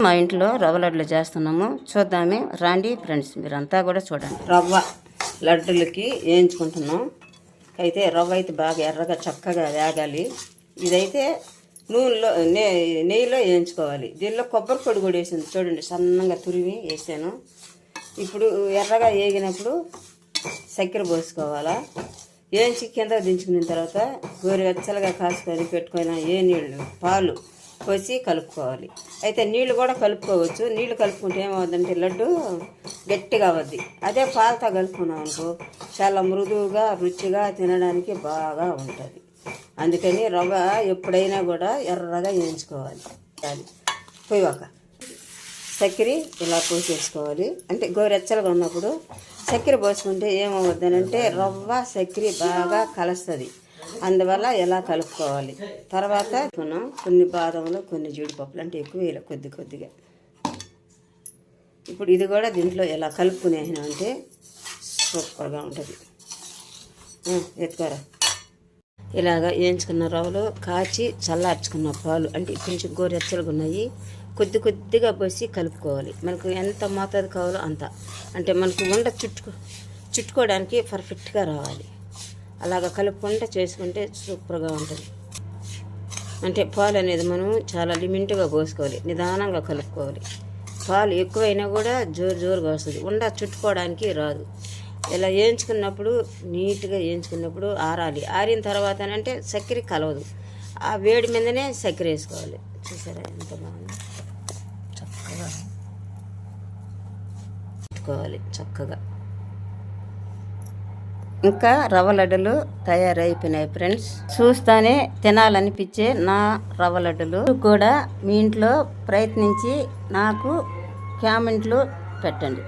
మా ఇంట్లో రవ్వ లడ్డులు చేస్తున్నాము, చూద్దామే రండి ఫ్రెండ్స్, మీరంతా కూడా చూడండి. రవ్వ లడ్డులకి వేయించుకుంటున్నాం. అయితే రవ్వ అయితే బాగా ఎర్రగా చక్కగా వేగాలి. ఇదైతే నూనెలో నెయ్యిలో వేయించుకోవాలి. దీనిలో కొబ్బరి పొడి కూడా వేసింది చూడండి, సన్నగా తురిమి వేసాను. ఇప్పుడు ఎర్రగా వేగినప్పుడు చక్కెర పోసుకోవాలా. వేయించి కింద దించుకున్న తర్వాత గోరువెచ్చలుగా కాసుకొని పెట్టుకున్న నీళ్ళు పాలు పోసి కలుపుకోవాలి. అయితే నీళ్ళు కూడా కలుపుకోవచ్చు. నీళ్ళు కలుపుకుంటే ఏమవుతుందంటే లడ్డు గట్టిగా అవద్ది. అదే పాలతో కలుపుకున్నాం అనుకో చాలా మృదువుగా రుచిగా తినడానికి బాగా ఉంటుంది. అందుకని రవ్వ ఎప్పుడైనా కూడా ఎర్రగా వేయించుకోవాలి. పోయాక చక్కెర ఇలా పోసేసుకోవాలి. అంటే గోరెచ్చలుగా ఉన్నప్పుడు చక్కెర పోసుకుంటే ఏమవుతుందంటే రవ్వ చక్కెర బాగా కలుస్తుంది. అందువల్ల ఎలా కలుపుకోవాలి. తర్వాత కొన్ని బాదంలు కొన్ని జీడిపప్పులు, అంటే ఎక్కువ వేయాలి, కొద్ది కొద్దిగా. ఇప్పుడు ఇది కూడా దీంట్లో ఎలా కలుపుకునేసినామంటే సూపర్గా ఉంటుంది. ఎత్తుకోరా. ఇలాగా వేయించుకున్న రవ్వలు కాచి చల్లార్చుకున్న పాలు, అంటే కొంచెం గోరెచ్చలుగా ఉన్నాయి, కొద్ది కొద్దిగా పోసి కలుపుకోవాలి. మనకు ఎంత మోతాదు కావాలో అంత, అంటే మనకు ఉండ చుట్టుకోవడానికి పర్ఫెక్ట్గా రావాలి. అలాగ కలుపుకుంటే చేసుకుంటే సూపర్గా ఉంటుంది. అంటే పాలు అనేది మనం చాలా లిమిట్గా పోసుకోవాలి, నిదానంగా కలుపుకోవాలి. పాలు ఎక్కువైనా కూడా జోరుగా వస్తుంది, ఉండ చుట్టుకోవడానికి రాదు. ఇలా వేయించుకున్నప్పుడు నీట్గా వేయించుకున్నప్పుడు ఆరాలి. ఆరిన తర్వాత అంటే చక్కెర కలవదు, ఆ వేడి మీదనే చక్కెర వేసుకోవాలి. చూసారా ఎంత బాగుంది, చక్కగా చుట్టుకోవాలి చక్కగా. ఇంకా రవ్వ లడ్డులు తయారైపోయినాయి ఫ్రెండ్స్. చూస్తానే తినాలనిపించే నా రవ్వ లడ్డులు కూడా మీ ఇంట్లో ప్రయత్నించి నాకు కామెంట్లు పెట్టండి.